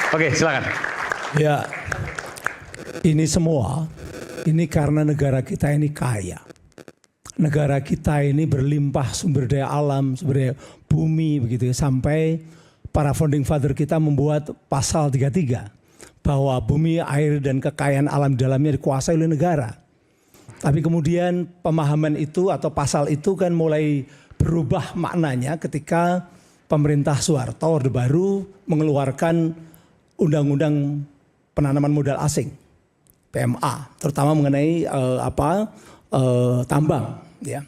Oke, silakan. Ya, ini semua, ini karena negara kita ini kaya. Negara kita ini berlimpah sumber daya alam, sumber daya bumi begitu ya. Sampai para founding father kita membuat pasal 33. Bahwa bumi, air, dan kekayaan alam di dalamnya dikuasai oleh negara. Tapi kemudian pemahaman itu atau pasal itu kan mulai berubah maknanya ketika pemerintah Soeharto Orde Baru mengeluarkan undang-undang penanaman modal asing, PMA, terutama mengenai tambang, ya,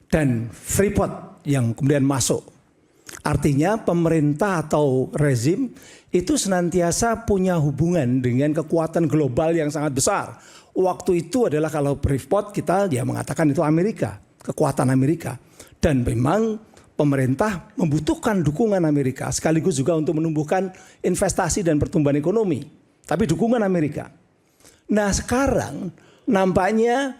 dan Freeport yang kemudian masuk. Artinya pemerintah atau rezim itu senantiasa punya hubungan dengan kekuatan global yang sangat besar. Waktu itu adalah kalau Freeport kita ya mengatakan itu Amerika, kekuatan Amerika. Dan memang pemerintah membutuhkan dukungan Amerika sekaligus juga untuk menumbuhkan investasi dan pertumbuhan ekonomi. Tapi dukungan Amerika. Nah sekarang nampaknya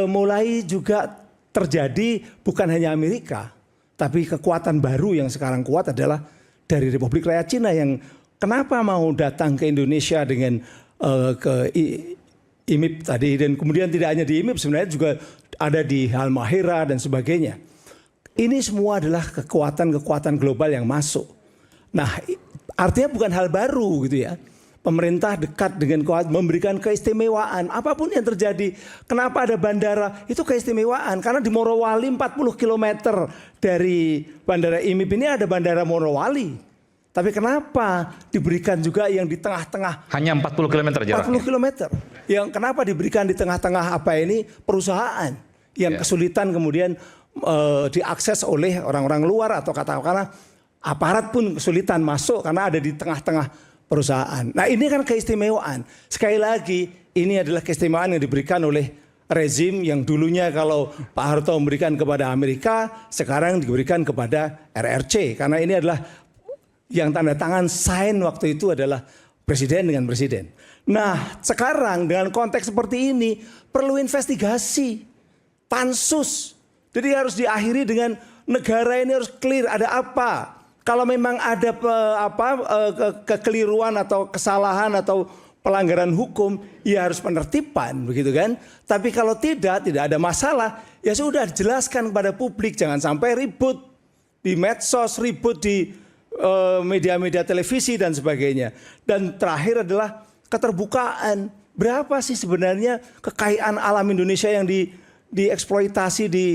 mulai juga terjadi bukan hanya Amerika. Tapi kekuatan baru yang sekarang kuat adalah dari Republik Rakyat Cina yang kenapa mau datang ke Indonesia dengan ke IMIP tadi. Dan kemudian tidak hanya di IMIP, sebenarnya juga ada di Halmahera dan sebagainya. Ini semua adalah kekuatan-kekuatan global yang masuk. Nah artinya bukan hal baru gitu ya. Pemerintah dekat dengan memberikan keistimewaan apapun yang terjadi. Kenapa ada bandara? Itu keistimewaan karena di Morowali 40 km dari bandara IMIP ini ada bandara Morowali. Tapi kenapa diberikan juga yang di tengah-tengah? Hanya 40 km jaraknya. 40 km. Yang kenapa diberikan di tengah-tengah apa ini perusahaan yang kesulitan kemudian diakses oleh orang-orang luar atau katakanlah aparat pun kesulitan masuk karena ada di tengah-tengah perusahaan. Nah ini kan keistimewaan. Sekali lagi ini adalah keistimewaan yang diberikan oleh rezim yang dulunya kalau Pak Harto memberikan kepada Amerika, sekarang diberikan kepada RRC. Karena ini adalah yang tanda tangan sign waktu itu adalah presiden dengan presiden. Nah sekarang dengan konteks seperti ini perlu investigasi, pansus. Jadi harus diakhiri dengan negara ini harus clear ada apa. Kalau memang ada kekeliruan atau kesalahan atau pelanggaran hukum, ya harus penertiban, begitu kan? Tapi kalau tidak ada masalah, ya sudah jelaskan kepada publik, jangan sampai ribut di medsos, ribut di media-media televisi dan sebagainya. Dan terakhir adalah keterbukaan. Berapa sih sebenarnya kekayaan alam Indonesia yang dieksploitasi di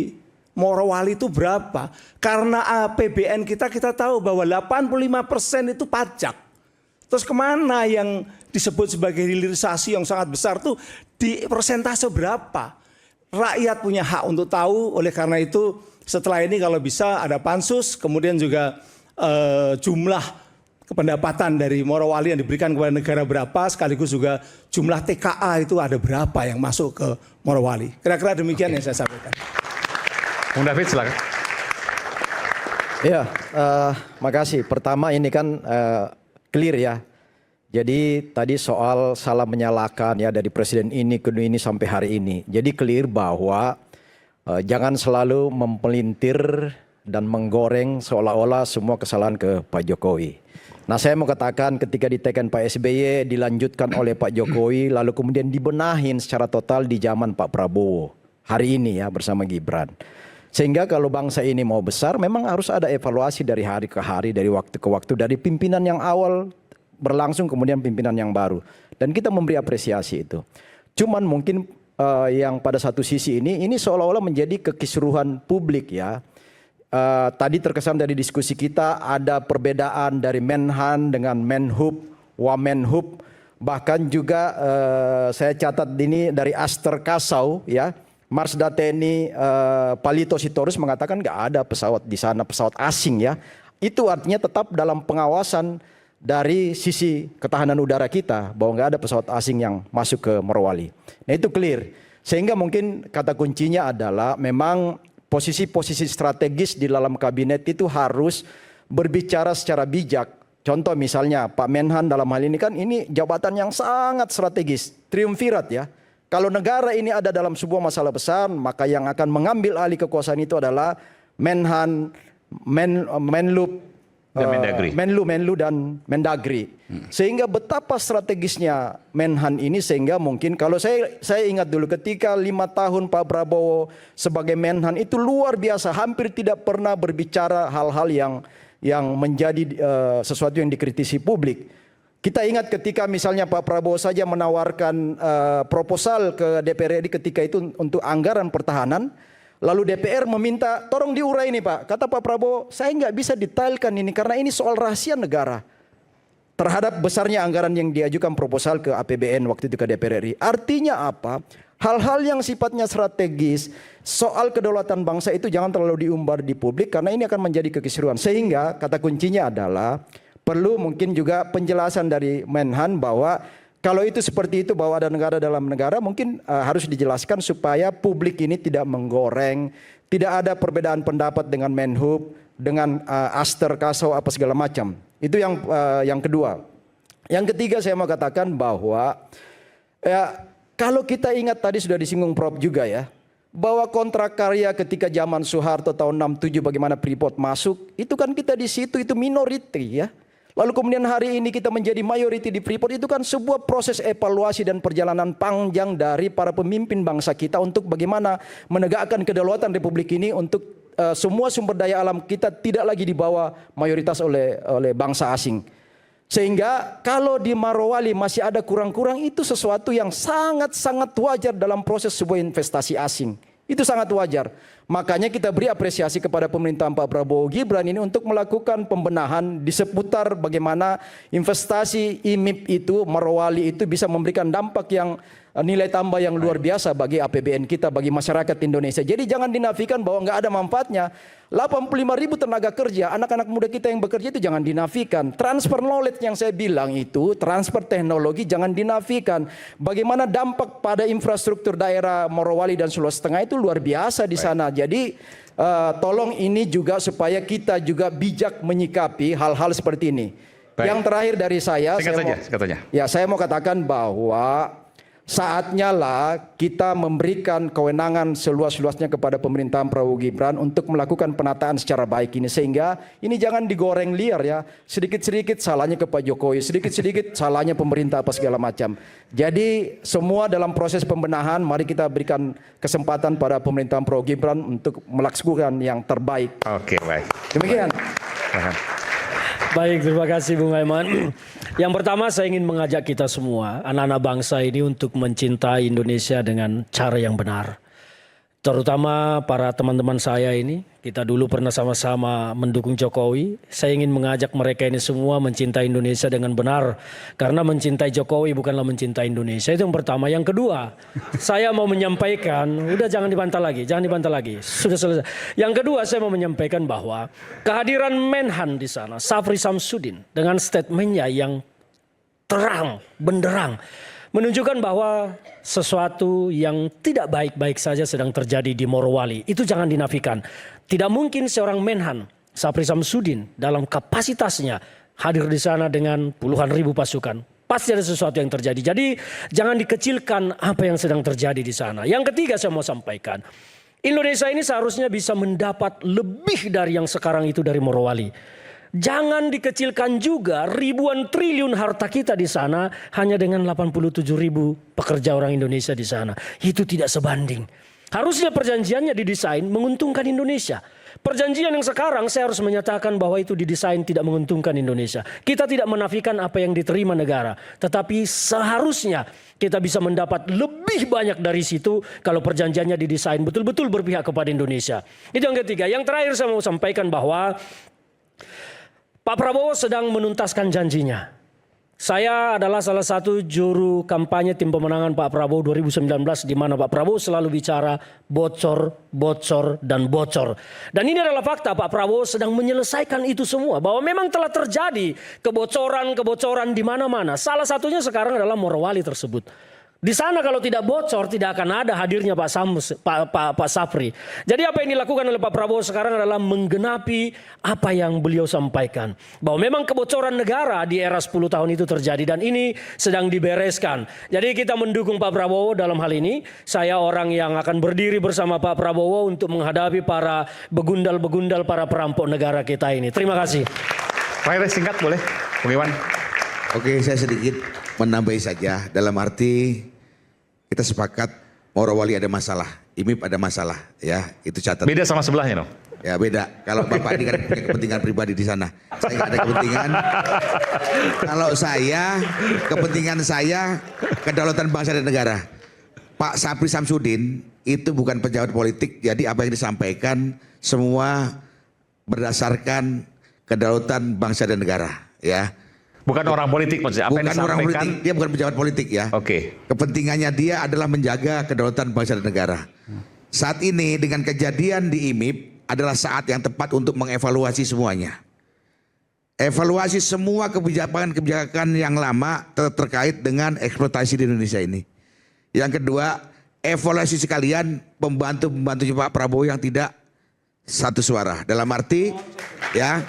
Morowali itu berapa? Karena APBN kita tahu bahwa 85% itu pajak. Terus kemana yang disebut sebagai hilirisasi yang sangat besar tuh di persentase berapa? Rakyat punya hak untuk tahu, oleh karena itu setelah ini kalau bisa ada pansus, kemudian juga jumlah pendapatan dari Morowali yang diberikan kepada negara berapa, sekaligus juga jumlah TKA itu ada berapa yang masuk ke Morowali. Kira-kira demikian yang saya sampaikan. Bung David silakan. Ya, makasih. Pertama ini kan clear ya. Jadi tadi soal salah menyalahkan ya dari presiden ini ke ini sampai hari ini. Jadi clear bahwa jangan selalu mempelintir dan menggoreng seolah-olah semua kesalahan ke Pak Jokowi. Nah saya mau katakan ketika ditekan Pak SBY dilanjutkan oleh Pak Jokowi lalu kemudian dibenahin secara total di zaman Pak Prabowo. Hari ini ya bersama Gibran. Sehingga kalau bangsa ini mau besar memang harus ada evaluasi dari hari ke hari, dari waktu ke waktu, dari pimpinan yang awal berlangsung kemudian pimpinan yang baru. Dan kita memberi apresiasi itu. Cuman mungkin yang pada satu sisi ini seolah-olah menjadi kekisruhan publik ya. Tadi terkesan dari diskusi kita ada perbedaan dari Menhan dengan Menhub, Wamenhub. Bahkan juga saya catat ini dari Aster Kasau ya. Marsda TNI Palito Sitorus mengatakan nggak ada pesawat di sana, pesawat asing ya. Itu artinya tetap dalam pengawasan dari sisi ketahanan udara kita bahwa nggak ada pesawat asing yang masuk ke Morowali. Nah itu clear. Sehingga mungkin kata kuncinya adalah memang posisi-posisi strategis di dalam kabinet itu harus berbicara secara bijak. Contoh misalnya Pak Menhan dalam hal ini kan ini jabatan yang sangat strategis, triumvirat ya. Kalau negara ini ada dalam sebuah masalah besar, maka yang akan mengambil alih kekuasaan itu adalah Menhan, Menlup, Dan Mendagri. Menlu dan Mendagri. Sehingga betapa strategisnya Menhan ini, sehingga mungkin kalau saya ingat dulu ketika 5 tahun Pak Prabowo sebagai Menhan itu luar biasa, hampir tidak pernah berbicara hal-hal yang menjadi sesuatu yang dikritisi publik. Kita ingat ketika misalnya Pak Prabowo saja menawarkan proposal ke DPR RI ketika itu untuk anggaran pertahanan. Lalu DPR meminta, tolong diurai ini Pak. Kata Pak Prabowo, saya nggak bisa detailkan ini karena ini soal rahasia negara. Terhadap besarnya anggaran yang diajukan proposal ke APBN waktu itu ke DPR RI. Artinya apa? Hal-hal yang sifatnya strategis, soal kedaulatan bangsa itu jangan terlalu diumbar di publik karena ini akan menjadi kekisruan. Sehingga kata kuncinya adalah perlu mungkin juga penjelasan dari Menhan bahwa kalau itu seperti itu bahwa ada negara dalam negara mungkin harus dijelaskan supaya publik ini tidak menggoreng, tidak ada perbedaan pendapat dengan Menhub, dengan Aster, Kasau apa segala macam. Itu yang kedua. Yang ketiga saya mau katakan bahwa kalau kita ingat tadi sudah disinggung Prof juga ya, bahwa kontrak karya ketika zaman Soeharto tahun 67 bagaimana Freeport masuk, itu kan kita di situ itu minority ya. Lalu kemudian hari ini kita menjadi mayority di Freeport, itu kan sebuah proses evaluasi dan perjalanan panjang dari para pemimpin bangsa kita untuk bagaimana menegakkan kedaulatan Republik ini untuk semua sumber daya alam kita tidak lagi dibawa mayoritas oleh bangsa asing. Sehingga kalau di Morowali masih ada kurang-kurang, itu sesuatu yang sangat-sangat wajar dalam proses sebuah investasi asing. Itu sangat wajar. Makanya kita beri apresiasi kepada pemerintahan Pak Prabowo Gibran ini untuk melakukan pembenahan di seputar bagaimana investasi IMIP itu, Morowali itu bisa memberikan dampak yang nilai tambah yang luar biasa bagi APBN kita, bagi masyarakat Indonesia. Jadi jangan dinafikan bahwa nggak ada manfaatnya. 85.000 tenaga kerja, anak-anak muda kita yang bekerja itu jangan dinafikan. Transfer knowledge yang saya bilang itu, transfer teknologi jangan dinafikan. Bagaimana dampak pada infrastruktur daerah Morowali dan Sulawesi Tengah itu luar biasa di sana. Jadi tolong ini juga supaya kita juga bijak menyikapi hal-hal seperti ini. Baik. Yang terakhir dari saya, saya mau katakan bahwa saatnya lah kita memberikan kewenangan seluas-luasnya kepada pemerintahan Prabowo Gibran untuk melakukan penataan secara baik ini, sehingga ini jangan digoreng liar ya, sedikit-sedikit salahnya ke Pak Jokowi, sedikit-sedikit salahnya pemerintah apa segala macam. Jadi semua dalam proses pembenahan, mari kita berikan kesempatan pada pemerintahan Prabowo Gibran untuk melakukan yang terbaik. Oke, baik. Demikian. Baik, terima kasih Bung Aiman. Yang pertama saya ingin mengajak kita semua, anak-anak bangsa ini untuk mencintai Indonesia dengan cara yang benar. Terutama para teman-teman saya ini, kita dulu pernah sama-sama mendukung Jokowi. Saya ingin mengajak mereka ini semua mencintai Indonesia dengan benar. Karena mencintai Jokowi bukanlah mencintai Indonesia. Itu yang pertama. Yang kedua, saya mau menyampaikan, udah jangan dibantah lagi, sudah selesai. Yang kedua, saya mau menyampaikan bahwa kehadiran Menhan di sana, Syafri Samsudin, dengan statementnya yang terang, benderang, menunjukkan bahwa sesuatu yang tidak baik-baik saja sedang terjadi di Morowali. Itu jangan dinafikan. Tidak mungkin seorang Menhan, Syafri Samsudin, dalam kapasitasnya hadir di sana dengan puluhan ribu pasukan. Pasti ada sesuatu yang terjadi. Jadi jangan dikecilkan apa yang sedang terjadi di sana. Yang ketiga saya mau sampaikan, Indonesia ini seharusnya bisa mendapat lebih dari yang sekarang itu dari Morowali. Jangan dikecilkan juga ribuan triliun harta kita di sana hanya dengan 87.000 pekerja orang Indonesia di sana. Itu tidak sebanding. Harusnya perjanjiannya didesain menguntungkan Indonesia. Perjanjian yang sekarang saya harus menyatakan bahwa itu didesain tidak menguntungkan Indonesia. Kita tidak menafikan apa yang diterima negara. Tetapi seharusnya kita bisa mendapat lebih banyak dari situ kalau perjanjiannya didesain betul-betul berpihak kepada Indonesia. Itu yang ketiga. Yang terakhir saya mau sampaikan bahwa Pak Prabowo sedang menuntaskan janjinya. Saya adalah salah satu juru kampanye tim pemenangan Pak Prabowo 2019 di mana Pak Prabowo selalu bicara bocor, bocor, dan bocor. Dan ini adalah fakta, Pak Prabowo sedang menyelesaikan itu semua. Bahwa memang telah terjadi kebocoran-kebocoran di mana-mana. Salah satunya sekarang adalah Morowali tersebut. Di sana kalau tidak bocor tidak akan ada hadirnya Pak Syafri. Jadi apa yang dilakukan oleh Pak Prabowo sekarang adalah menggenapi apa yang beliau sampaikan. Bahwa memang kebocoran negara di era 10 tahun itu terjadi dan ini sedang dibereskan. Jadi kita mendukung Pak Prabowo dalam hal ini. Saya orang yang akan berdiri bersama Pak Prabowo untuk menghadapi para begundal-begundal para perampok negara kita ini. Terima kasih. Terakhir singkat boleh, Bung Iwan. Oke, saya sedikit menambahi saja. Dalam arti kita sepakat Morowali ada masalah, IMIP ada masalah, ya itu catat. Beda sama sebelahnya dong. Ya beda. Kalau Bapak ini kan punya kepentingan pribadi di sana. Saya nggak ada kepentingan. Kalau saya, kepentingan saya kedaulatan bangsa dan negara. Pak Sapri Samsudin itu bukan pejabat politik. Jadi apa yang disampaikan semua berdasarkan kedaulatan bangsa dan negara. Ya. Bukan orang politik maksudnya. Apa yang Bukan orang disampaikan? politik. Dia bukan pejabat politik ya. Oke. Kepentingannya dia adalah menjaga kedaulatan bangsa dan negara. Saat ini dengan kejadian di IMIP adalah saat yang tepat untuk mengevaluasi semuanya. Evaluasi semua kebijakan-kebijakan yang lama terkait dengan eksploitasi di Indonesia ini. Yang kedua, evaluasi sekalian pembantu-pembantu Pak Prabowo yang tidak satu suara. Dalam arti ya,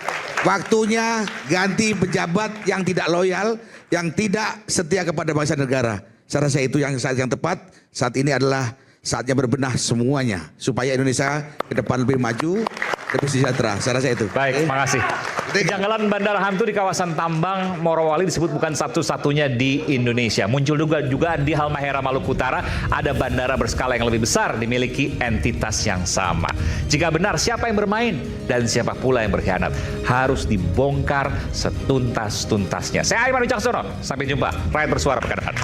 waktunya ganti pejabat yang tidak loyal, yang tidak setia kepada bangsa dan negara. Saya rasa itu yang saat yang tepat. Saat ini adalah saatnya berbenah semuanya supaya Indonesia ke depan lebih maju, lebih sejahtera. Saya rasa itu. Baik, terima kasih. Kejanggalan bandara hantu di kawasan Tambang Morowali disebut bukan satu-satunya di Indonesia. Muncul juga di Halmahera, Maluku Utara, ada bandara berskala yang lebih besar dimiliki entitas yang sama. Jika benar, siapa yang bermain dan siapa pula yang berkhianat harus dibongkar setuntas-tuntasnya. Saya Aiman Wicaksono, sampai jumpa. Rakyat Bersuara pekan depan.